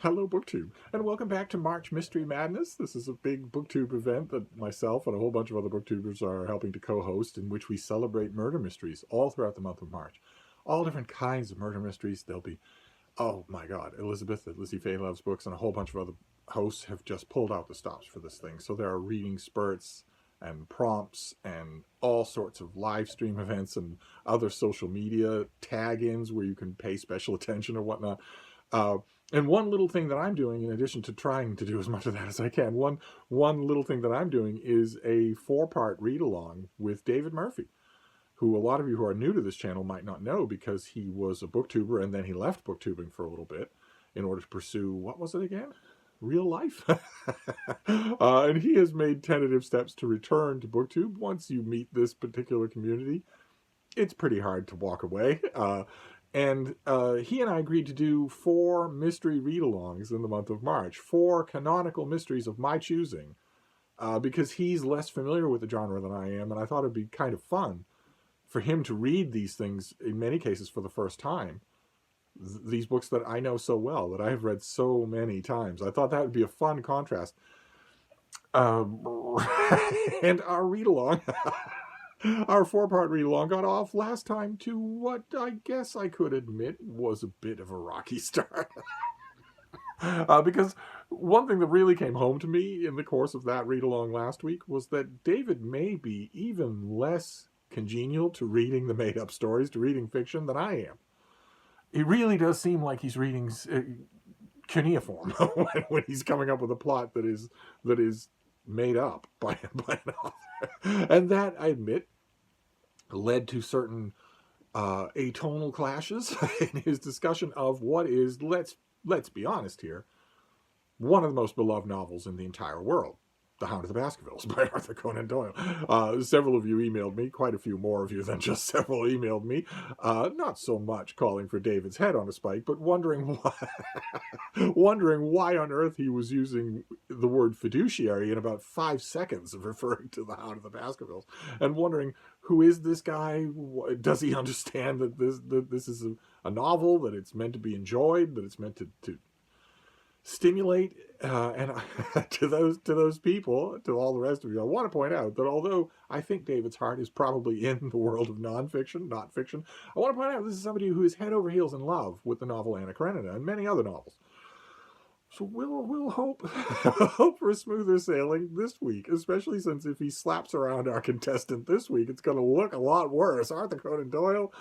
Hello, BookTube, and welcome back to March Mystery Madness. This is a big BookTube event that myself and a whole bunch of other BookTubers are helping to co-host, in which we celebrate murder mysteries all throughout the month of March. All different kinds of murder mysteries. There'll be, oh my God, Elizabeth at Lizzie Fay Loves Books and a whole bunch of other hosts have just pulled out the stops for this thing. So there are reading spurts and prompts and all sorts of live stream events and other social media tag-ins where you can pay special attention or whatnot. And one little thing that I'm doing, in addition to trying to do as much of that as I can, one little thing that I'm doing is a 4-part read-along with David Murphy, who a lot of you who are new to this channel might not know because he was a booktuber and then he left booktubing for a little bit in order to pursue, what was it again? Real life. And he has made tentative steps to return to booktube. Once you meet this particular community, it's pretty hard to walk away. And he and I agreed to do 4 mystery read-alongs in the month of March, 4 canonical mysteries of my choosing, because he's less familiar with the genre than I am, and I thought it'd be kind of fun for him to read these things, in many cases for the first time, these books that I know so well, that I have read so many times. I thought that would be a fun contrast. And our read-along... Our 4-part read-along got off last time to what I guess I could admit was a bit of a rocky start. Because one thing that really came home to me in the course of that read-along last week was that David may be even less congenial to reading the made-up stories, to reading fiction, than I am. It really does seem like he's reading cuneiform when he's coming up with a plot that is made up by an author. And that, I admit, led to certain atonal clashes in his discussion of what is, let's be honest here, one of the most beloved novels in the entire world, The Hound of the Baskervilles by Arthur Conan Doyle. Several of you emailed me, quite a few more of you than just several emailed me, not so much calling for David's head on a spike, but wondering why on earth he was using the word fiduciary in about 5 seconds of referring to The Hound of the Baskervilles, and wondering, who is this guy? Does he understand that this is a novel, that it's meant to be enjoyed, that it's meant to stimulate? And to those people, to all the rest of you, I want to point out that although I think David's heart is probably in the world of nonfiction, not fiction, I want to point out this is somebody who is head over heels in love with the novel Anna Karenina and many other novels. So we'll hope for a smoother sailing this week, especially since if he slaps around our contestant this week, it's going to look a lot worse. Arthur Conan Doyle,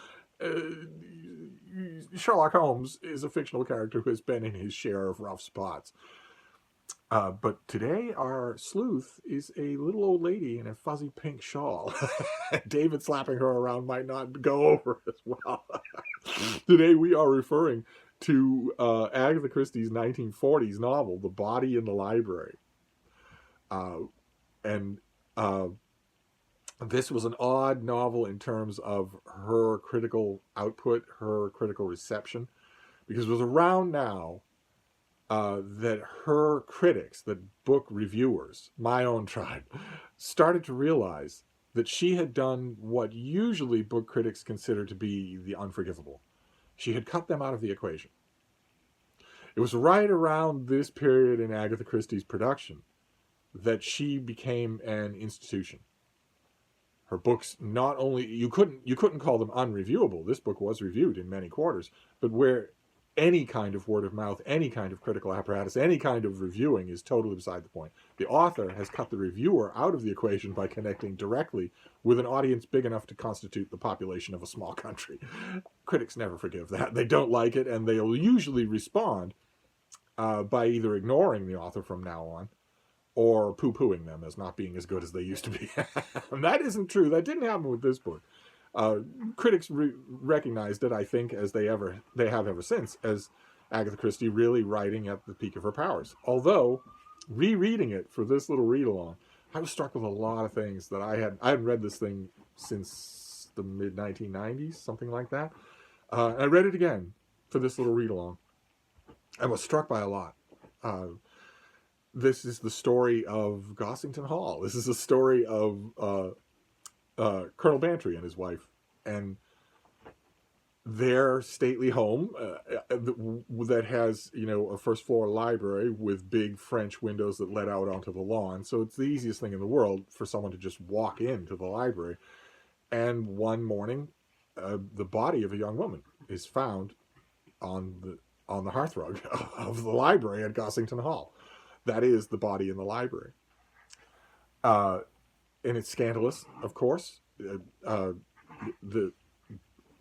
Sherlock Holmes is a fictional character who has been in his share of rough spots. But today our sleuth is a little old lady in a fuzzy pink shawl. David slapping her around might not go over as well. Today we are referring to Agatha Christie's 1940s novel, The Body in the Library. This was an odd novel in terms of her critical output, her critical reception, because it was around now that her critics, that book reviewers, my own tribe, started to realize that she had done what usually book critics consider to be the unforgivable. She had cut them out of the equation. It was right around this period in Agatha Christie's production that she became an institution. Her books, not only, you couldn't call them unreviewable. This book was reviewed in many quarters, but where any kind of word of mouth, any kind of critical apparatus, any kind of reviewing is totally beside the point. The author has cut the reviewer out of the equation by connecting directly with an audience big enough to constitute the population of a small country. Critics never forgive that. They don't like it, and they'll usually respond by either ignoring the author from now on or poo-pooing them as not being as good as they used to be. And that isn't true. That didn't happen with this book. Critics recognized it, I think, as they have ever since, as Agatha Christie really writing at the peak of her powers. Although, rereading it for this little read-along, I was struck with a lot of things that I hadn't read this thing since the mid-1990s, something like that. I read it again for this little read-along. I was struck by a lot. This is the story of Gossington Hall. This is a story of Colonel Bantry and his wife. And their stately home that has, a first floor library with big French windows that let out onto the lawn. So it's the easiest thing in the world for someone to just walk into the library. And one morning, the body of a young woman is found on the hearthrug of the library at Gossington Hall. That is the body in the library. And it's scandalous, of course. The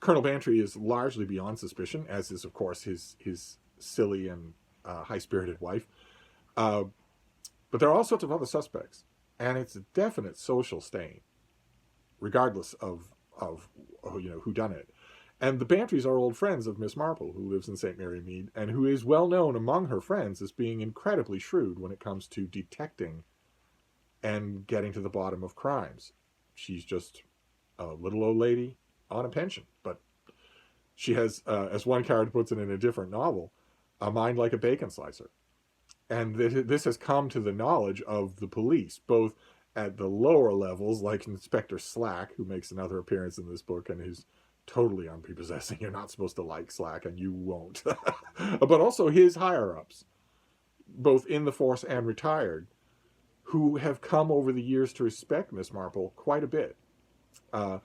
Colonel Bantry is largely beyond suspicion, as is, of course, his silly and high-spirited wife. But there are all sorts of other suspects, and it's a definite social stain, regardless of who done it. And the Bantrys are old friends of Miss Marple, who lives in St. Mary Mead, and who is well known among her friends as being incredibly shrewd when it comes to detecting and getting to the bottom of crimes. She's just a little old lady on a pension, but she has, as one character puts it in a different novel, a mind like a bacon slicer. And this has come to the knowledge of the police, both at the lower levels, like Inspector Slack, who makes another appearance in this book and who's totally unprepossessing. You're not supposed to like Slack, and you won't. But also his higher-ups, both in the force and retired, who have come over the years to respect Miss Marple quite a bit. The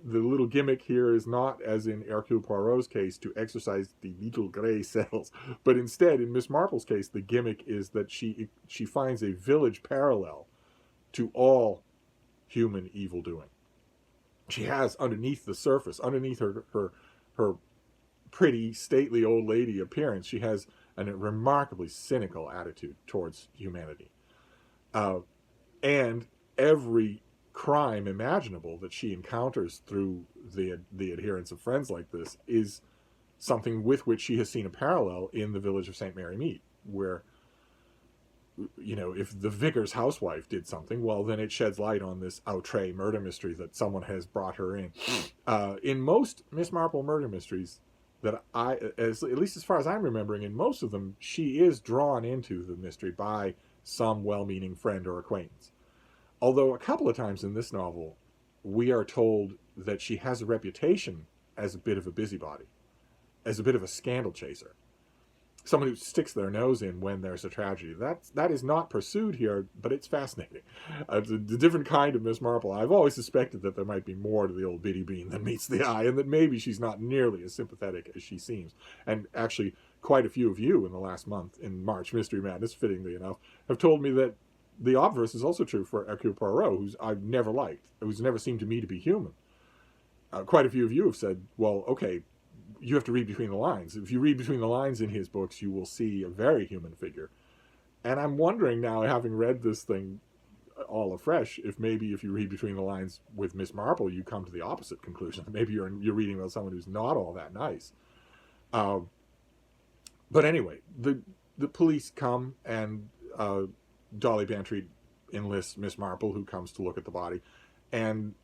little gimmick here is not, as in Hercule Poirot's case, to exercise the little gray cells, but instead, in Miss Marple's case, the gimmick is that she finds a village parallel to all human evil doing. She has underneath the surface, underneath her pretty, stately old lady appearance, she has a remarkably cynical attitude towards humanity. And every crime imaginable that she encounters through the adherence of friends like this is something with which she has seen a parallel in the village of St. Mary Mead, where, if the vicar's housewife did something, well, then it sheds light on this outre murder mystery that someone has brought her in. In most Miss Marple murder mysteries that at least as far as I'm remembering, in most of them, she is drawn into the mystery by some well-meaning friend or acquaintance. Although a couple of times in this novel, we are told that she has a reputation as a bit of a busybody, as a bit of a scandal chaser. Someone who sticks their nose in when there's a tragedy. That is not pursued here, but it's fascinating. It's a different kind of Miss Marple. I've always suspected that there might be more to the old Biddy Bean than meets the eye, and that maybe she's not nearly as sympathetic as she seems. And actually, quite a few of you in the last month, in March Mystery Madness, fittingly enough, have told me that the obverse is also true for Hercule Poirot, who's I've never liked, who's never seemed to me to be human. Quite a few of you have said, well, okay, you have to read between the lines. If you read between the lines in his books, you will see a very human figure. And I'm wondering now, having read this thing all afresh, if maybe if you read between the lines with Miss Marple, you come to the opposite conclusion. Maybe you're reading about someone who's not all that nice. But anyway, the police come, and Dolly Bantry enlists Miss Marple, who comes to look at the body, and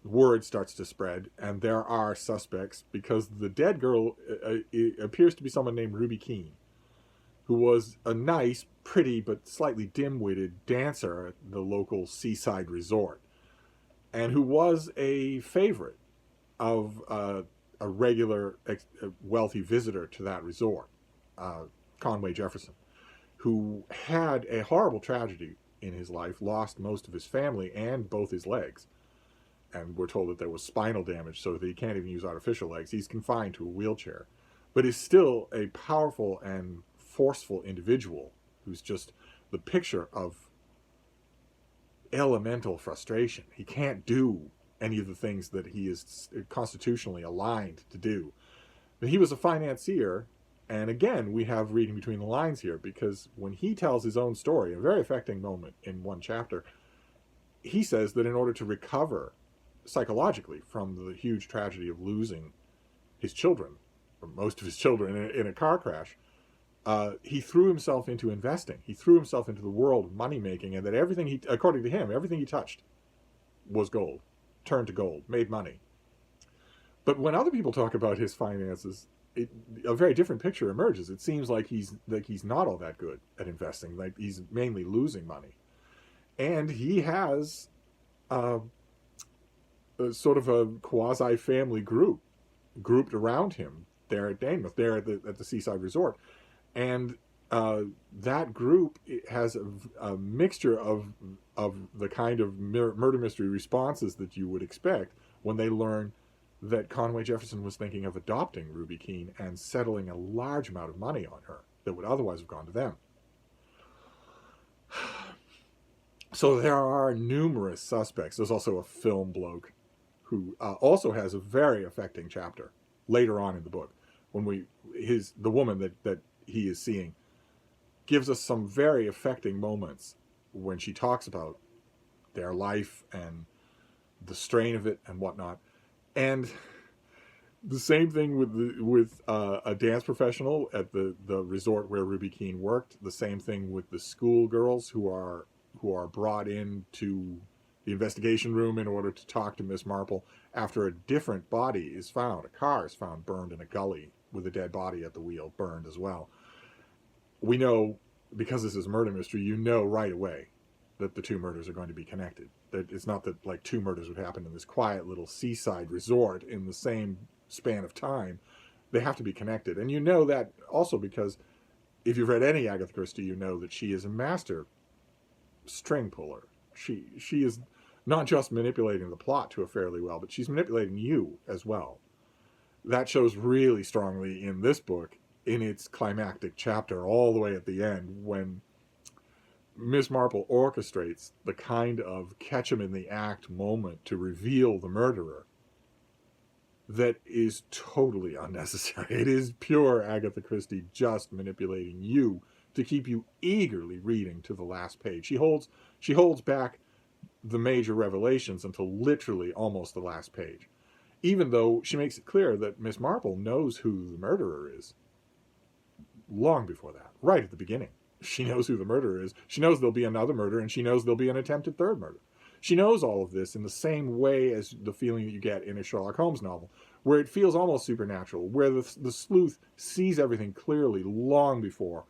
word starts to spread, and there are suspects, because the dead girl appears to be someone named Ruby Keene, who was a nice, pretty, but slightly dim-witted dancer at the local seaside resort, and who was a favorite of a regular wealthy visitor to that resort, Conway Jefferson, who had a horrible tragedy in his life, lost most of his family and both his legs. And we're told that there was spinal damage, so that he can't even use artificial legs. He's confined to a wheelchair, but is still a powerful and forceful individual who's just the picture of elemental frustration. He can't do any of the things that he is constitutionally aligned to do. But he was a financier, and again, we have reading between the lines here, because when he tells his own story, a very affecting moment in one chapter, he says that in order to recover psychologically from the huge tragedy of losing his children, or most of his children, in a car crash, he threw himself into investing. He threw himself into the world of money making, and that everything according to him, everything he touched was gold, turned to gold, made money. But when other people talk about his finances, a very different picture emerges. It seems like he's not all that good at investing. Like he's mainly losing money, and he has sort of a quasi-family group grouped around him there at Daymonth, there at the seaside resort. And that group has a mixture of the kind of murder mystery responses that you would expect when they learn that Conway Jefferson was thinking of adopting Ruby Keene and settling a large amount of money on her that would otherwise have gone to them. So there are numerous suspects. There's also a film bloke who also has a very affecting chapter later on in the book when the woman that he is seeing gives us some very affecting moments when she talks about their life and the strain of it and whatnot. And the same thing with a dance professional at the resort where Ruby Keene worked. The same thing with the schoolgirls who are brought into the investigation room in order to talk to Miss Marple after a different body is found. A car is found burned in a gully with a dead body at the wheel, burned as well. We know, because this is a murder mystery, you know right away that the two murders are going to be connected. That it's not that like two murders would happen in this quiet little seaside resort in the same span of time. They have to be connected. And you know that also because if you've read any Agatha Christie, you know that she is a master string puller. She is not just manipulating the plot to a fairly well, but she's manipulating you as well. That shows really strongly in this book, in its climactic chapter, all the way at the end, when Miss Marple orchestrates the kind of catch him in the act moment to reveal the murderer that is totally unnecessary. It is pure Agatha Christie just manipulating you to keep you eagerly reading to the last page. She holds back the major revelations until literally almost the last page, even though she makes it clear that Miss Marple knows who the murderer is long before that, right at the beginning. She knows who the murderer is. She knows there'll be another murder, and she knows there'll be an attempted third murder. She knows all of this in the same way as the feeling that you get in a Sherlock Holmes novel, where it feels almost supernatural, where the sleuth sees everything clearly long before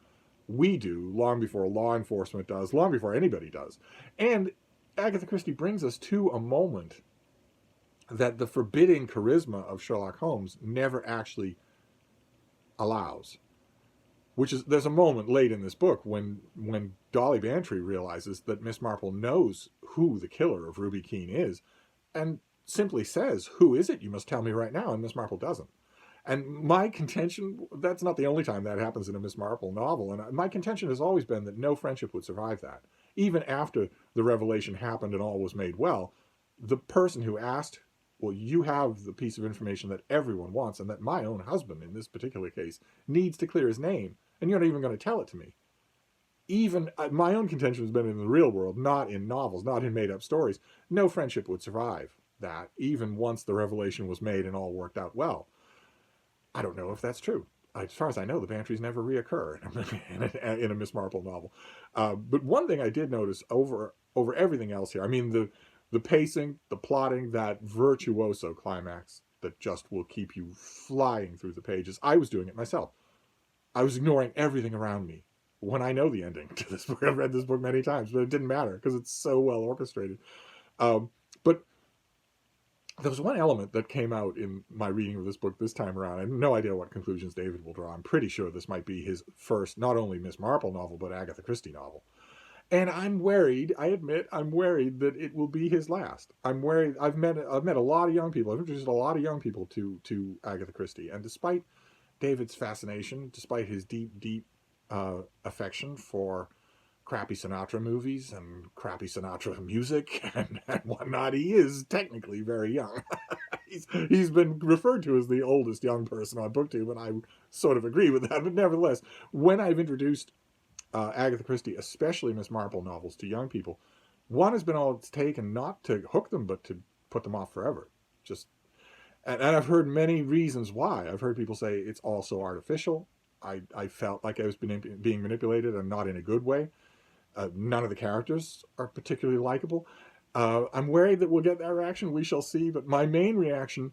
we do, long before law enforcement does, long before anybody does. And Agatha Christie brings us to a moment that the forbidding charisma of Sherlock Holmes never actually allows. Which is, there's a moment late in this book when Dolly Bantry realizes that Miss Marple knows who the killer of Ruby Keene is, and simply says, "Who is it? You must tell me right now." And Miss Marple doesn't. And my contention, that's not the only time that happens in a Miss Marple novel, and my contention has always been that no friendship would survive that. Even after the revelation happened and all was made well, the person who asked, well, you have the piece of information that everyone wants, and that my own husband, in this particular case, needs to clear his name, and you're not even going to tell it to me. Even my own contention has been in the real world, not in novels, not in made-up stories. No friendship would survive that, even once the revelation was made and all worked out well. I don't know if that's true. As far as I know, the Bantrys never reoccur in a Miss Marple novel. But one thing I did notice over everything else here, I mean, the pacing, the plotting, that virtuoso climax that just will keep you flying through the pages. I was doing it myself. I was ignoring everything around me when I know the ending to this book. I've read this book many times, but it didn't matter because it's so well orchestrated. But there was one element that came out in my reading of this book this time around. I have no idea what conclusions David will draw. I'm pretty sure this might be his first, not only Miss Marple novel, but Agatha Christie novel. And I'm worried, I admit, I'm worried that it will be his last. I'm worried. I've met a lot of young people. I've introduced a lot of young people to Agatha Christie. And despite David's fascination, despite his deep affection for crappy Sinatra movies and crappy Sinatra music and whatnot, he is technically very young. he's been referred to as the oldest young person on BookTube, and I sort of agree with that. But nevertheless, when I've introduced Agatha Christie, especially Miss Marple novels, to young people, one has been all it's taken not to hook them, but to put them off forever. And I've heard many reasons why. I've heard people say it's all so artificial. I felt like I was being manipulated, and not in a good way. None of the characters are particularly likable. I'm worried that we'll get that reaction. We shall see. But my main reaction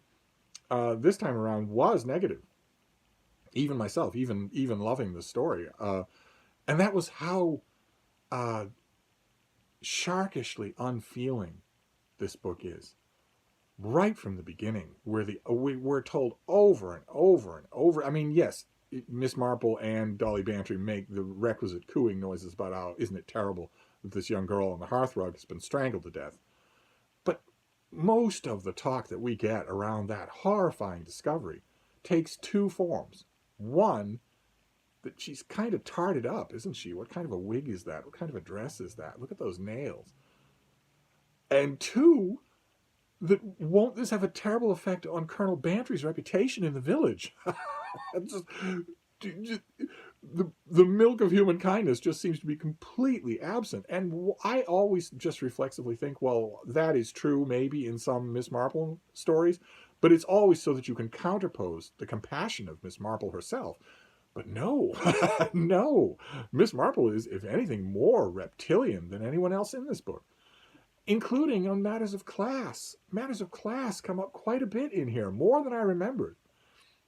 this time around was negative. Even myself, even loving the story. And that was how sharkishly unfeeling this book is. right from the beginning, where we're told over and over and over. I mean, yes, Miss Marple and Dolly Bantry make the requisite cooing noises about how isn't it terrible that this young girl on the hearthrug has been strangled to death. But most of the talk that we get around that horrifying discovery takes two forms. One, that she's kind of tarted up, isn't she? What kind of a wig is that? What kind of a dress is that? Look at those nails. And two, that won't this have a terrible effect on Colonel Bantry's reputation in the village? just, the milk of human kindness just seems to be completely absent. And I always just reflexively think, well, that is true maybe in some Miss Marple stories, but it's always so that you can counterpose the compassion of Miss Marple herself. But no, no. Miss Marple is, if anything, more reptilian than anyone else in this book, including on matters of class. Matters of class come up quite a bit in here, more than I remembered.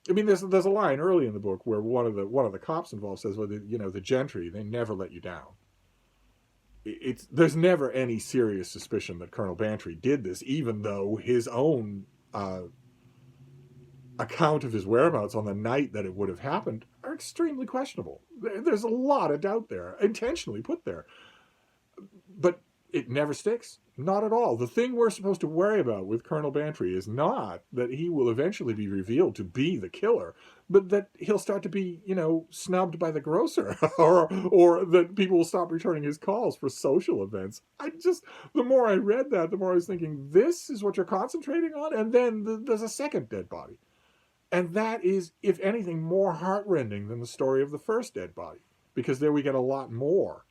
I mean, there's a line early in the book where one of the cops involved says, "Well, the gentry, they never let you down." There's never any serious suspicion that Colonel Bantry did this, even though his own account of his whereabouts on the night that it would have happened are extremely questionable. There's a lot of doubt there, intentionally put there. But it never sticks. Not at all. The thing we're supposed to worry about with Colonel Bantry is not that he will eventually be revealed to be the killer, but that he'll start to be, snubbed by the grocer, or that people will stop returning his calls for social events. The more I read that, the more I was thinking, this is what you're concentrating on? And then there's a second dead body. And that is, if anything, more heartrending than the story of the first dead body, because there we get a lot more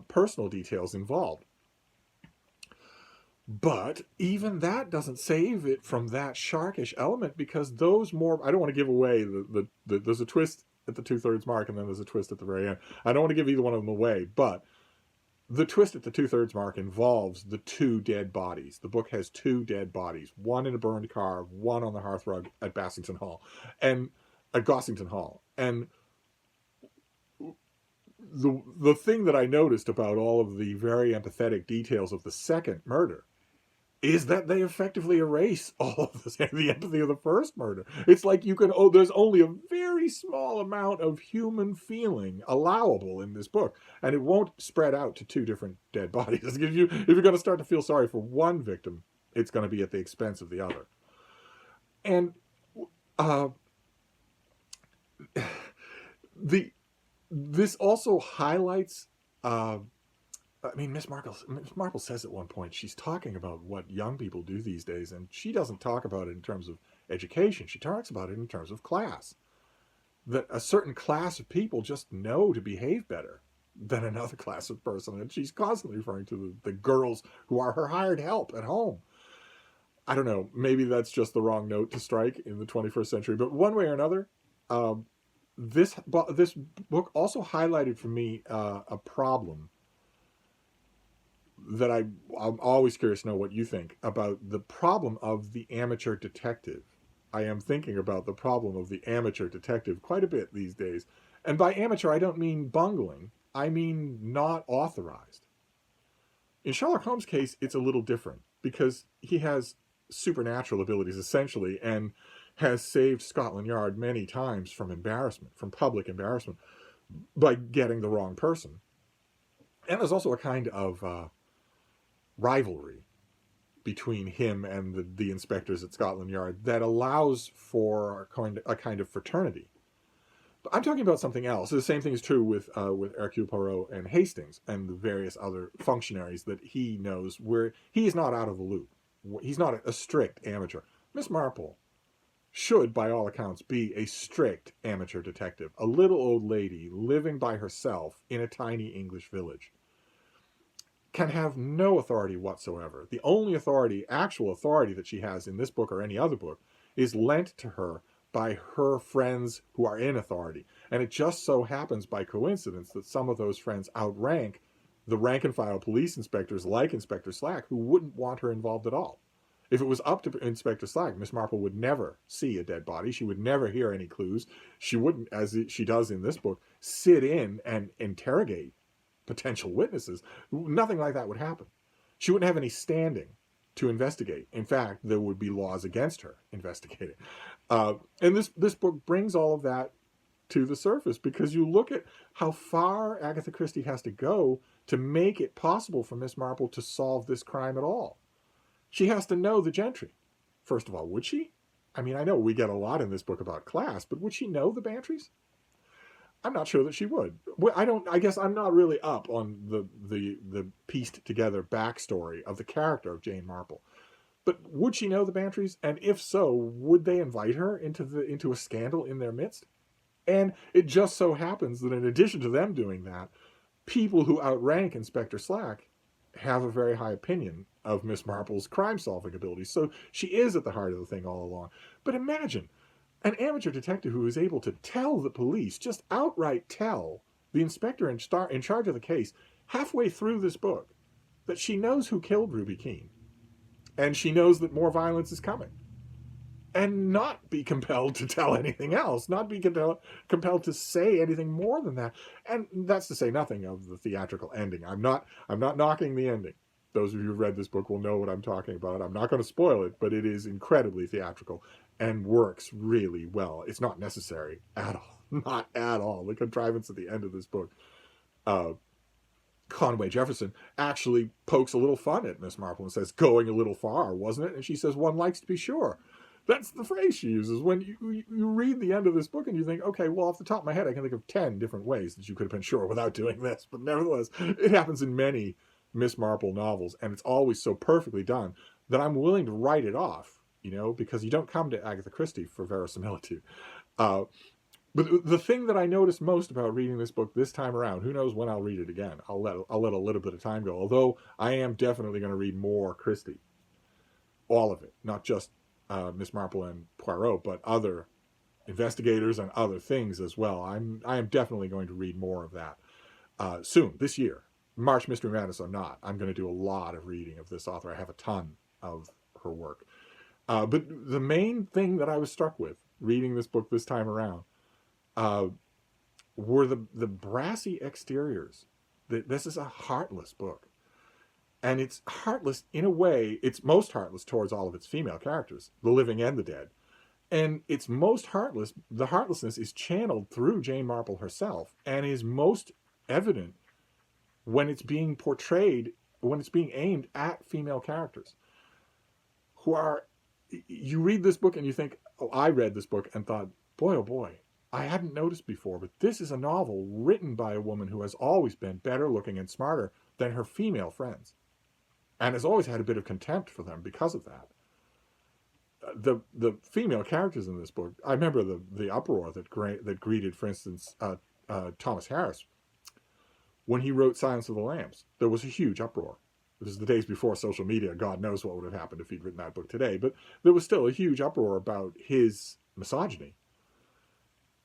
personal details involved. But even that doesn't save it from that sharkish element, because I don't want to give away there's a twist at the 2/3 mark and then there's a twist at the very end. I don't want to give either one of them away, but the twist at the 2/3 mark involves the two dead bodies. The book has two dead bodies, one in a burned car, one on the hearthrug at Gossington Hall. And the thing that I noticed about all of the very empathetic details of the second murder is that they effectively erase all of the empathy of the first murder. It's like there's only a very small amount of human feeling allowable in this book, and it won't spread out to two different dead bodies. If you're going to start to feel sorry for one victim, it's going to be at the expense of the other. And this also highlights Miss Marple says at one point, she's talking about what young people do these days, and she doesn't talk about it in terms of education. She talks about it in terms of class. That a certain class of people just know to behave better than another class of person. And she's constantly referring to the girls who are her hired help at home. I don't know, maybe that's just the wrong note to strike in the 21st century, but one way or another, this book also highlighted for me a problem that I'm always curious to know what you think about, the problem of the amateur detective. I am thinking about the problem of the amateur detective quite a bit these days. And by amateur, I don't mean bungling. I mean not authorized. In Sherlock Holmes' case, it's a little different, because he has supernatural abilities, essentially, and has saved Scotland Yard many times from public embarrassment, by getting the wrong person. And there's also a kind of rivalry between him and the inspectors at Scotland Yard that allows for a kind of fraternity. But I'm talking about something else. The same thing is true with Hercule Poirot and Hastings and the various other functionaries that he knows, where he is not out of the loop. He's not a strict amateur. Miss Marple should, by all accounts, be a strict amateur detective, a little old lady living by herself in a tiny English village. Can have no authority whatsoever. The only actual authority that she has in this book or any other book, is lent to her by her friends who are in authority. And it just so happens by coincidence that some of those friends outrank the rank and file police inspectors like Inspector Slack, who wouldn't want her involved at all. If it was up to Inspector Slack, Miss Marple would never see a dead body. She would never hear any clues. She wouldn't, as she does in this book, sit in and interrogate potential witnesses. Nothing like that would happen. She wouldn't have any standing to investigate. In fact, there would be laws against her investigating. And this book brings all of that to the surface, because you look at how far Agatha Christie has to go to make it possible for Miss Marple to solve this crime at all. She has to know the gentry. First of all, would she? I mean, I know we get a lot in this book about class, but would she know the Bantrys? I'm not sure that she would. I guess I'm not really up on the pieced together backstory of the character of Jane Marple. But would she know the Bantrys? And if so, would they invite her into a scandal in their midst? And it just so happens that in addition to them doing that, people who outrank Inspector Slack have a very high opinion of Miss Marple's crime-solving abilities. So she is at the heart of the thing all along. But imagine an amateur detective who is able to tell the police, just outright tell the inspector in charge of the case, halfway through this book, that she knows who killed Ruby Keene. And she knows that more violence is coming. And not be compelled to tell anything else, not be compelled to say anything more than that. And that's to say nothing of the theatrical ending. I'm not knocking the ending. Those of you who've read this book will know what I'm talking about. I'm not going to spoil it, but it is incredibly theatrical and works really well. It's not necessary at all. Not at all. The contrivance at the end of this book. Conway Jefferson actually pokes a little fun at Miss Marple and says, going a little far, wasn't it? And she says, one likes to be sure. That's the phrase she uses when you read the end of this book and you think, okay, well, off the top of my head, I can think of 10 different ways that you could have been sure without doing this. But nevertheless, it happens in many Miss Marple novels, and it's always so perfectly done that I'm willing to write it off, because you don't come to Agatha Christie for verisimilitude. But the thing that I noticed most about reading this book this time around, who knows when I'll read it again. I'll let a little bit of time go, although I am definitely going to read more Christie. All of it, not just Miss Marple and Poirot, but other investigators and other things as well. I am definitely going to read more of that soon, this year. March Mystery Madness, I'm not. I'm going to do a lot of reading of this author. I have a ton of her work. But the main thing that I was struck with reading this book this time around were the brassy exteriors. This is a heartless book. And it's heartless in a way. It's most heartless towards all of its female characters, the living and the dead. And it's most heartless. The heartlessness is channeled through Jane Marple herself and is most evident when it's being portrayed, when it's being aimed at female characters who are, you read this book and you think, oh, I read this book and thought, boy, oh boy, I hadn't noticed before, but this is a novel written by a woman who has always been better looking and smarter than her female friends. And has always had a bit of contempt for them because of that. The female characters in this book, I remember the uproar that greeted, for instance, Thomas Harris when he wrote Silence of the Lambs. There was a huge uproar. It was the days before social media. God knows what would have happened if he'd written that book today. But there was still a huge uproar about his misogyny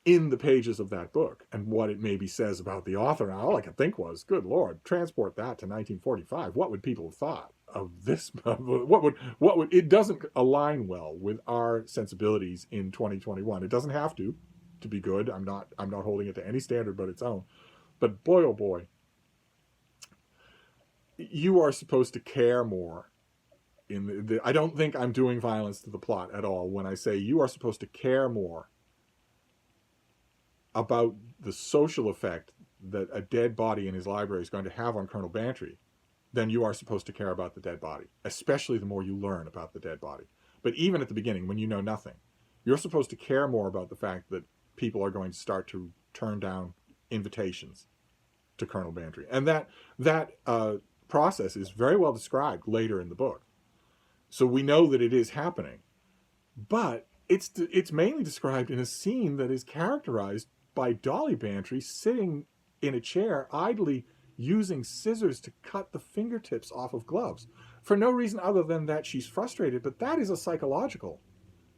in the pages of that book and what it maybe says about the author. And all I could think was, good Lord, transport that to 1945. What would people have thought of this? What would it doesn't align well with our sensibilities in 2021. It doesn't have to be good. I'm not holding it to any standard but its own. But boy, oh boy, you are supposed to care more. I don't think I'm doing violence to the plot at all when I say you are supposed to care more about the social effect that a dead body in his library is going to have on Colonel Bantry than you are supposed to care about the dead body, especially the more you learn about the dead body. But even at the beginning, when you know nothing, you're supposed to care more about the fact that people are going to start to turn down invitations to Colonel Bantry. And that process is very well described later in the book. So we know that it is happening. But it's mainly described in a scene that is characterized by Dolly Bantry sitting in a chair, idly using scissors to cut the fingertips off of gloves for no reason other than that she's frustrated. But that is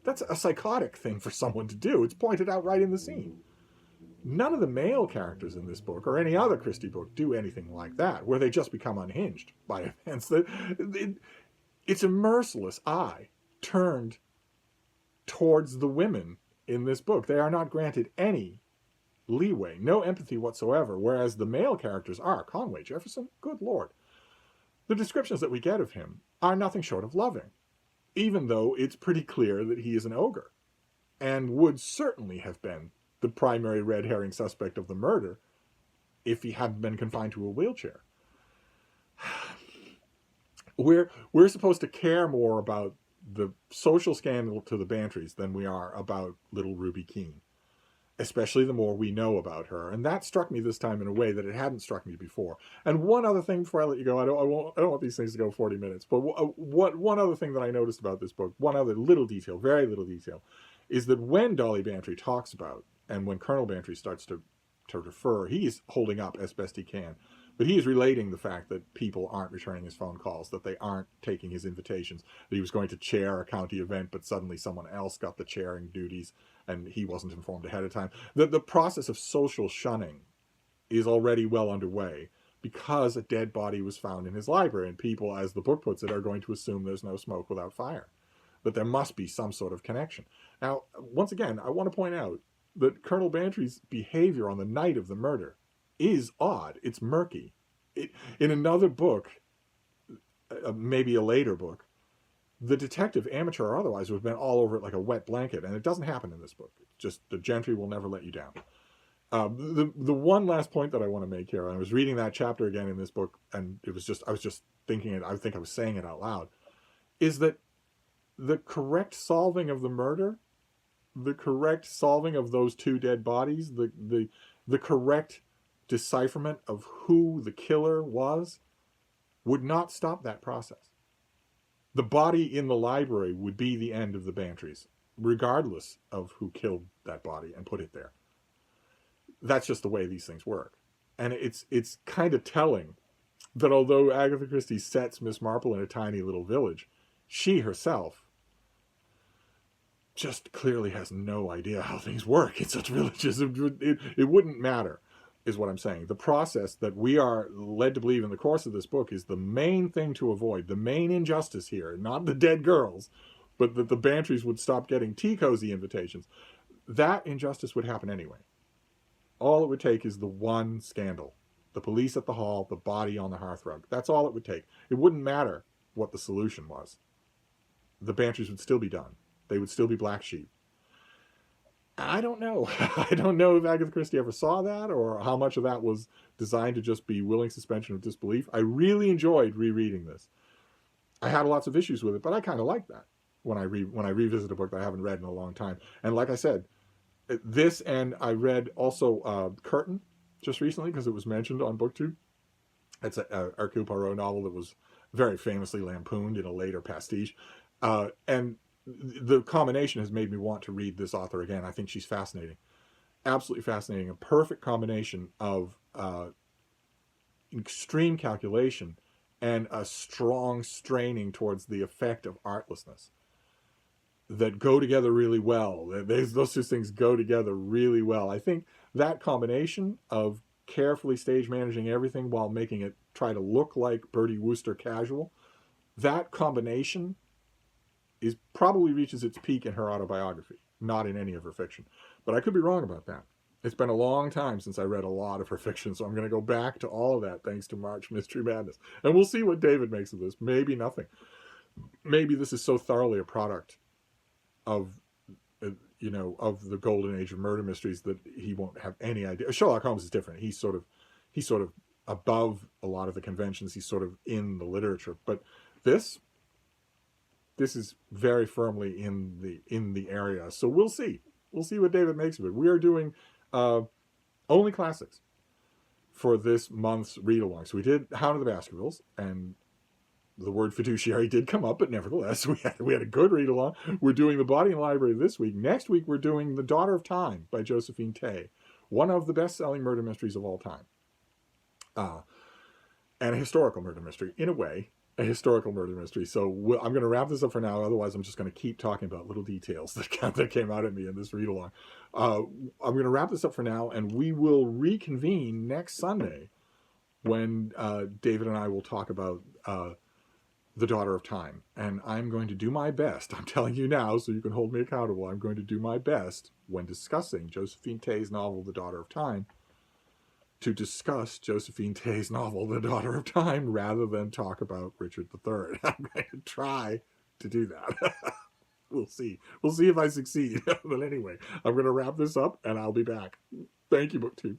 that's a psychotic thing for someone to do. It's pointed out right in the scene. None of the male characters in this book or any other Christie book do anything like that, where they just become unhinged by events. It's a merciless eye turned towards the women in this book. They are not granted any leeway, no empathy whatsoever, whereas the male characters are. Conway Jefferson, good Lord. the descriptions that we get of him are nothing short of loving, even though it's pretty clear that he is an ogre and would certainly have been the primary red herring suspect of the murder if he hadn't been confined to a wheelchair. We're supposed to care more about the social scandal to the Bantrys than we are about little Ruby Keene, especially the more we know about her. And that struck me this time in a way that it hadn't struck me before. And one other thing before I let you go, I don't want these things to go 40 minutes, but one other thing that I noticed about this book, one other little detail, very little detail, is that when Dolly Bantry talks about, and when Colonel Bantry starts to refer, he's holding up as best he can, but he is relating the fact that people aren't returning his phone calls, that they aren't taking his invitations, that he was going to chair a county event, but suddenly someone else got the chairing duties and he wasn't informed ahead of time. The process of social shunning is already well underway because a dead body was found in his library, and people, as the book puts it, are going to assume there's no smoke without fire, that there must be some sort of connection. Now, once again, I want to point out that Colonel Bantry's behavior on the night of the murder is odd. It's murky. In another book, maybe a later book, the detective, amateur or otherwise, would have been all over it like a wet blanket, and it doesn't happen in this book. It's just the Gentry will never let you down. The one last point that I want to make here, I was reading that chapter again in this book, and I was just thinking it, I think I was saying it out loud, is that the correct solving of the murder, the correct solving of those two dead bodies, the correct decipherment of who the killer was, would not stop that process. The body in the library would be the end of the Bantrys, regardless of who killed that body and put it there. That's just the way these things work. And it's kind of telling that although Agatha Christie sets Miss Marple in a tiny little village, she herself just clearly has no idea how things work in such villages. It wouldn't matter, is what I'm saying. The process that we are led to believe in the course of this book is the main thing to avoid, the main injustice here, not the dead girls, but that the Bantrys would stop getting tea cozy invitations. That injustice would happen anyway. All it would take is the one scandal. The police at the hall, the body on the hearthrug. That's all it would take. It wouldn't matter what the solution was. The Bantrys would still be done. They would still be black sheep. I don't know. I don't know if Agatha Christie ever saw that or how much of that was designed to just be willing suspension of disbelief. I really enjoyed rereading this. I had lots of issues with it, but I kind of like that when I revisit a book that I haven't read in a long time. And like I said, this, and I read also Curtain just recently because it was mentioned on BookTube. It's a Hercule Poirot novel that was very famously lampooned in a later pastiche. And the combination has made me want to read this author again. I think she's fascinating. Absolutely fascinating. A perfect combination of extreme calculation and a strong straining towards the effect of artlessness that go together really well. Those two things go together really well. I think that combination of carefully stage managing everything while making it try to look like Bertie Wooster casual, that combination is probably reaches its peak in her autobiography, not in any of her fiction. But I could be wrong about that. It's been a long time since I read a lot of her fiction, so I'm going to go back to all of that thanks to March Mystery Madness. And we'll see what David makes of this. Maybe nothing. Maybe this is so thoroughly a product of, of the golden age of murder mysteries that he won't have any idea. Sherlock Holmes is different. He's sort of above a lot of the conventions. He's sort of in the literature. But this is very firmly in the area. So we'll see. We'll see what David makes of it. We are doing only classics for this month's read-along. So we did Hound of the Baskervilles, and the word fiduciary did come up, but nevertheless, we had a good read-along. We're doing The Body in the Library this week. Next week, we're doing The Daughter of Time by Josephine Tey, one of the best-selling murder mysteries of all time. And a historical murder mystery, in a way. A historical murder mystery. So I'm going to wrap this up for now. Otherwise, I'm just going to keep talking about little details that came out at me in this read-along. I'm going to wrap this up for now, and we will reconvene next Sunday when David and I will talk about The Daughter of Time. And I'm going to do my best. I'm telling you now, so you can hold me accountable. I'm going to do my best when discussing Josephine Tey's novel, The Daughter of Time, to discuss Josephine Tey's novel, The Daughter of Time, rather than talk about Richard III. I'm going to try to do that. We'll see. We'll see if I succeed. But anyway, I'm going to wrap this up and I'll be back. Thank you, BookTube.